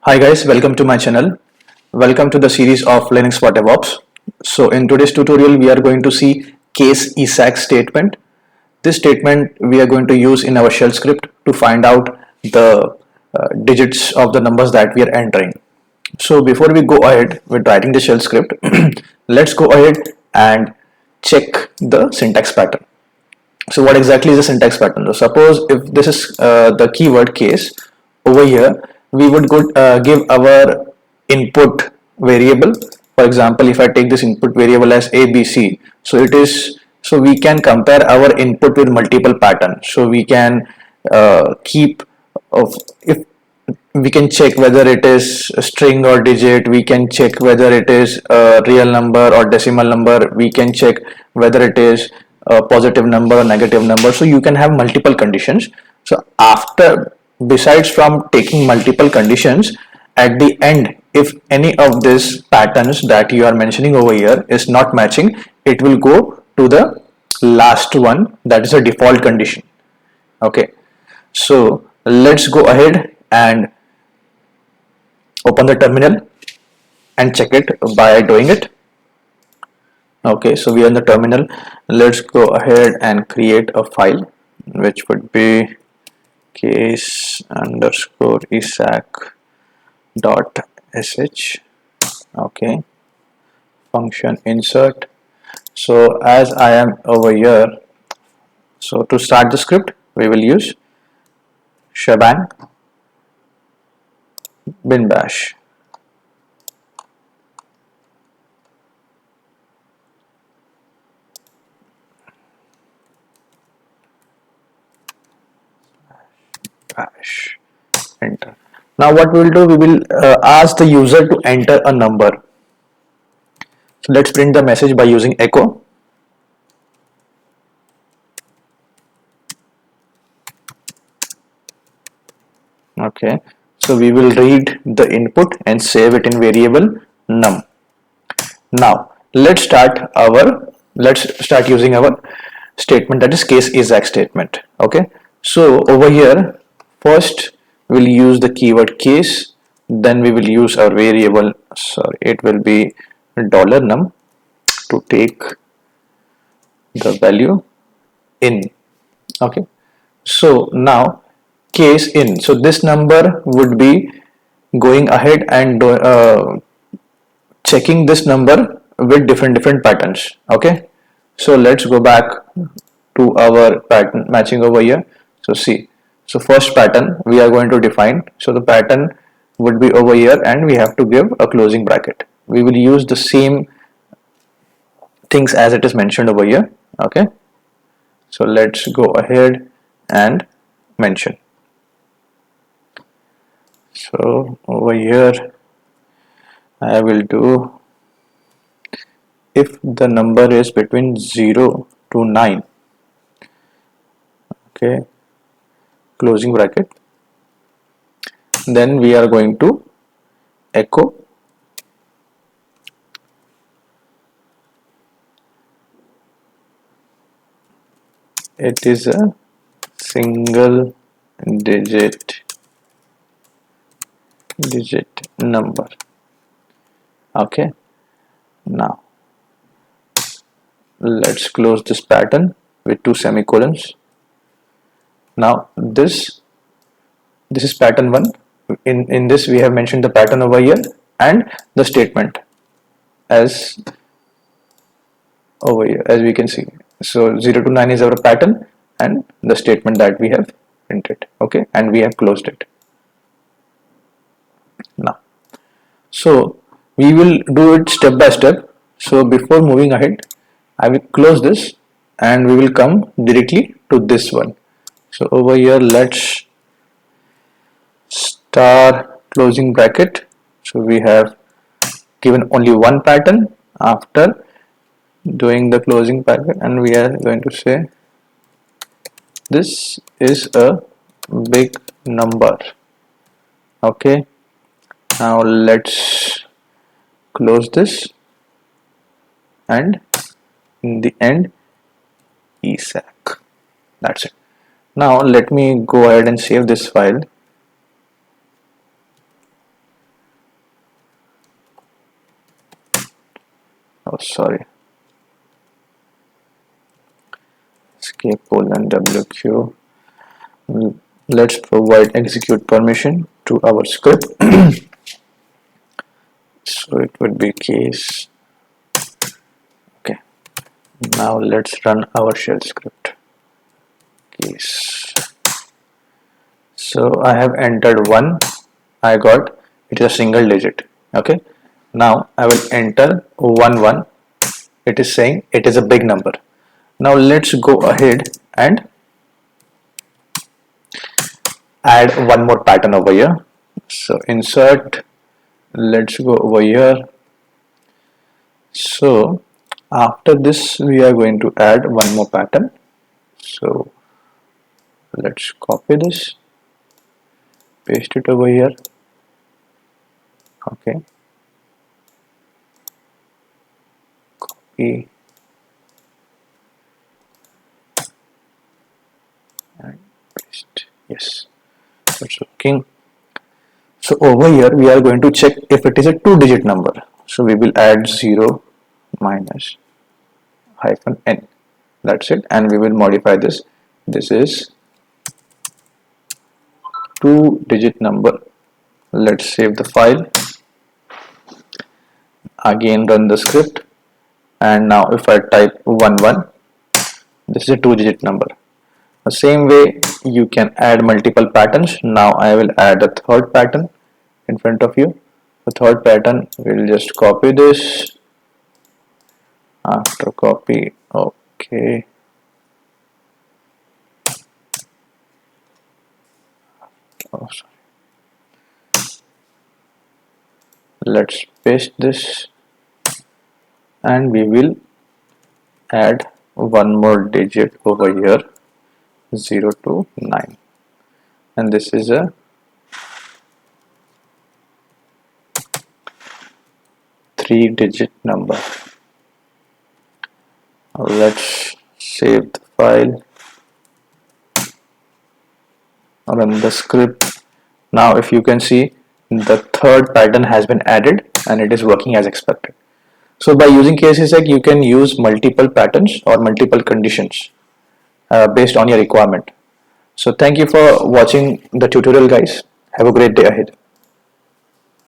Hi guys, welcome to my channel. Welcome to the series of Linux for DevOps. So in today's tutorial, we are going to see case Esac statement. This statement we are going to use in our shell script to find out the digits of the numbers that we are entering. So before we go ahead with writing the shell script, let's go ahead and check the syntax pattern. So what exactly is the syntax pattern? So suppose if this is the keyword case, over here we would give our input variable. For example, if I take this input variable as ABC, so we can compare our input with multiple patterns. So we can keep of if we can check whether it is a string or digit, we can check whether it is a real number or decimal number, we can check whether it is a positive number or negative number. So you can have multiple conditions. So after, besides from taking multiple conditions, at the end, if any of these patterns that you are mentioning over here is not matching, it will go to the last one, that is a default condition. Okay, so let's go ahead and open the terminal and check it by doing it. Okay, so we are in the terminal. Let's go ahead and create a file which would be case underscore esac dot sh. Okay, function insert. So as I am over here, so to start the script we will use shebang bin bash. Bash. Enter. Now what we will do, we will ask the user to enter a number. So let's print the message by using echo. Okay, so we will read the input and save it in variable num. Now let's start using our statement, that is case Esac statement. Okay, so over here first we'll use the keyword case, then we will use our variable, sorry, it will be $num to take the value in. Okay, so now case in, so this number would be going ahead and checking this number with different patterns. Okay, so let's go back to our pattern matching over here. So see, so first pattern we are going to define, so the pattern would be over here and we have to give a closing bracket. We will use the same things as it is mentioned over here. Okay, so let's go ahead and mention. So over here I will do, if the number is between 0 to 9, okay, closing bracket, then we are going to echo it is a single digit number. Okay, now let's close this pattern with 2 semicolons. Now this is pattern 1. In this we have mentioned the pattern over here and the statement as over here, as we can see. So 0 to 9 is our pattern and the statement that we have printed. Okay, and we have closed it. Now, so we will do it step by step. So before moving ahead, I will close this and we will come directly to this one. So over here let's star closing bracket. So we have given only one pattern after doing the closing bracket, and we are going to say this is a big number. Okay, now let's close this and in the end Esac. That's it. Now let me go ahead and save this file. oh sorry, escape colon wq. Let's provide execute permission to our script. So it would be case. Okay, now let's run our shell script. Case. So I have entered 1. I got it is a single digit. Okay, now I will enter 1 1. It is saying it is a big number. Now let's go ahead and add one more pattern over here. So insert, let's go over here. So after this we are going to add one more pattern. So let's copy this, paste it over here. Okay, copy and paste. Yes, it's working. So over here we are going to check if it is a 2-digit number. So we will add 0 minus hyphen n. That's it, and we will modify this. This is 2-digit number. Let's save the file. Again run the script, and now if I type 1 1, this is a 2-digit number. The same way you can add multiple patterns. Now I will add a third pattern in front of you. The third pattern, we'll just copy this. After copy, okay, oh sorry, let's paste this, and we will add one more digit over here, 0 to 9, and this is a 3-digit number. Let's save the file, run the script. Now if you can see, the third pattern has been added and it is working as expected. So by using case Esac, you can use multiple patterns or multiple conditions based on your requirement. So thank you for watching the tutorial, guys. Have a great day ahead.